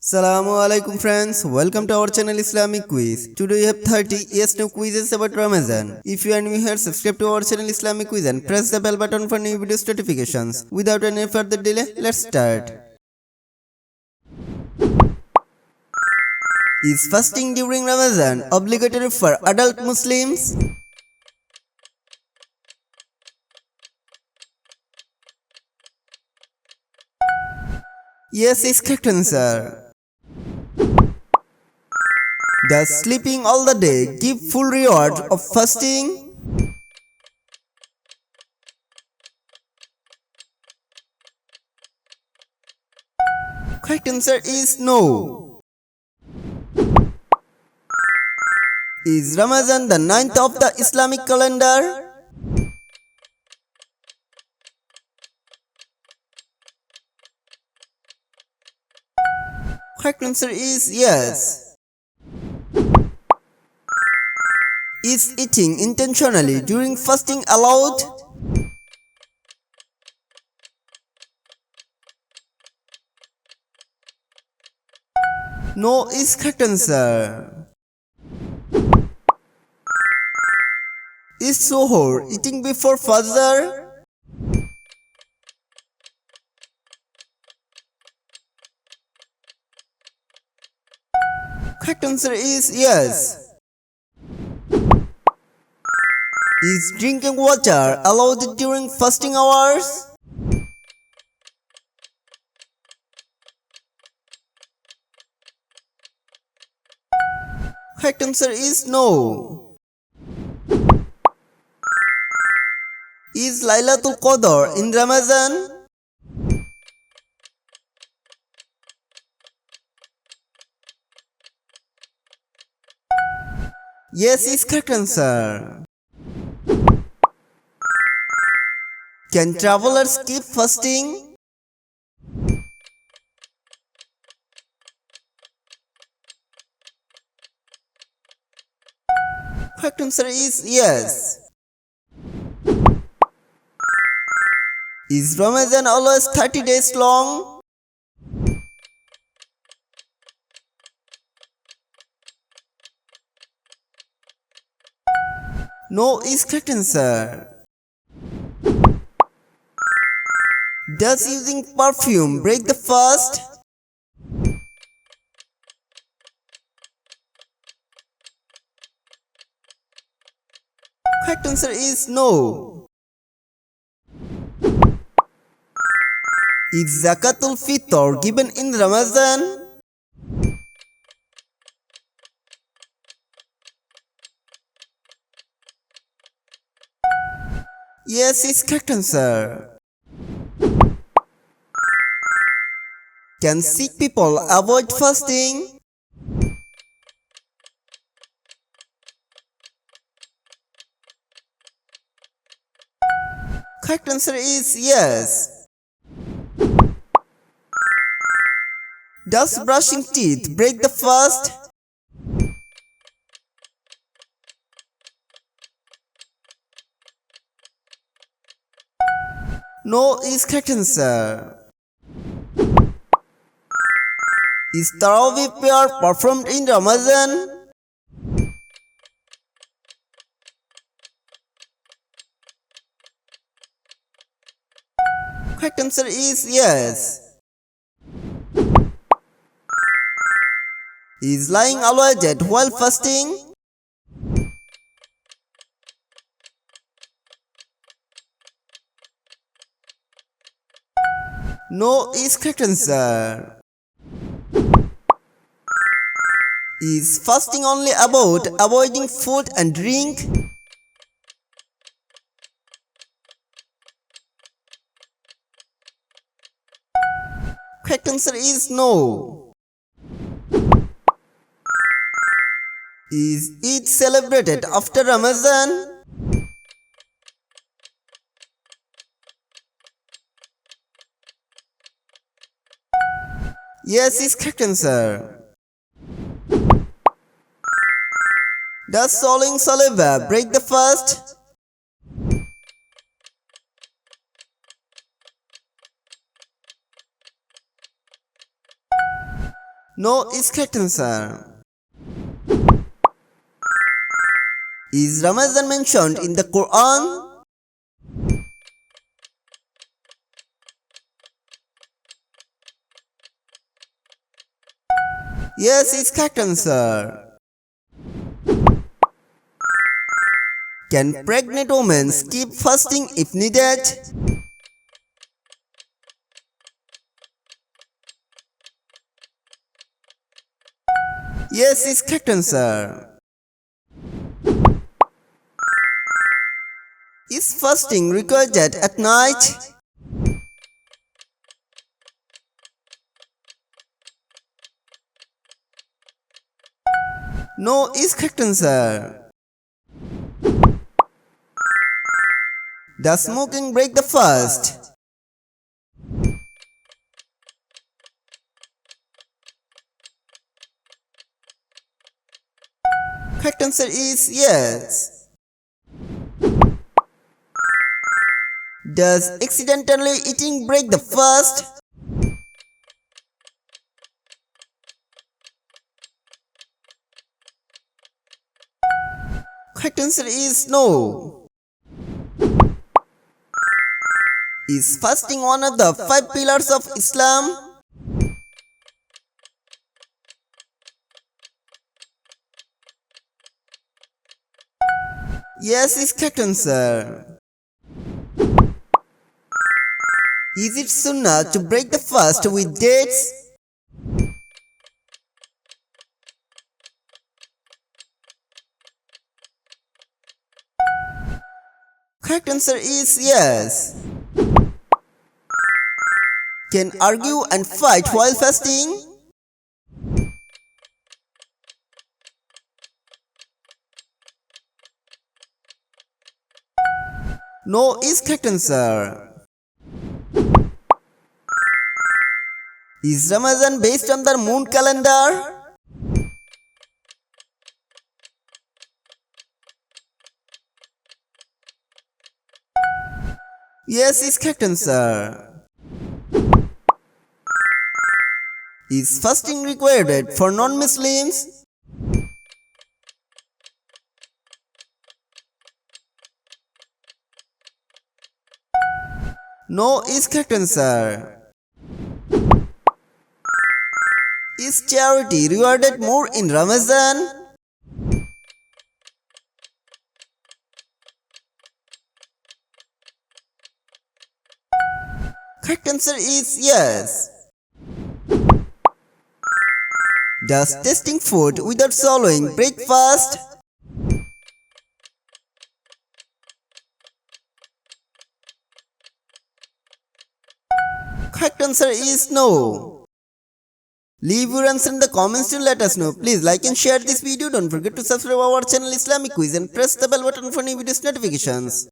Assalamu alaikum friends, welcome to our channel Islamic Quiz. Today we have 30 yes no quizzes about Ramadan. If you are new here, subscribe to our channel Islamic Quiz and press the bell button for new videos notifications. Without any further delay, let's start. Is fasting during Ramadan obligatory for adult Muslims? Yes is correct answer. Does sleeping all the day give full reward of fasting? Correct answer is no. Is Ramadan the ninth of the Islamic calendar? Correct answer is yes. Is eating intentionally during fasting allowed? No is correct answer. Is suhoor eating before fajr? Correct answer is yes. Is drinking water allowed during fasting hours? Correct answer is no. Is Lailatul Qadr in Ramadan? Yes is correct answer. Can travelers keep fasting? Correct answer is yes. Is Ramadan always 30 days long? No is correct answer. Does using perfume break the fast? Correct answer is no. Is Zakatul Fitr given in Ramadan? Yes is correct answer. Can sick people avoid fasting? Correct answer is yes. Does brushing teeth break the fast? No is correct answer. Is Tarawih prayer performed in Ramadan? Correct answer is yes. Is lying awake while fasting? No is correct answer. Is fasting only about avoiding food and drink? Correct answer is no. Is Eid celebrated after Ramadan? Yes is correct answer. Does swallowing saliva break the fast? No is correct answer. Is Ramadan mentioned in the Quran? Yes is correct answer. Can pregnant women keep fasting if needed? Yes is correct answer. Is fasting required at night? No is correct answer. Does smoking break the fast? Correct answer is yes. Does accidentally eating break the fast? Correct answer is no. Is fasting one of the 5 pillars of Islam? Yes is correct answer. Is it sunnah to break the fast with dates? Correct answer is yes. Can argue and fight while fasting? No is correct answer. Is Ramadan based on the moon calendar? Yes is correct answer. Is fasting required for non-Muslims? No is correct answer. Is charity rewarded more in Ramadan? Correct answer is yes. Does tasting food without swallowing break fast? Correct answer is no. Leave your answer in the comments to let us know. Please like and share this video. Don't forget to subscribe our channel Islamic Quiz and press the bell button for new videos notifications.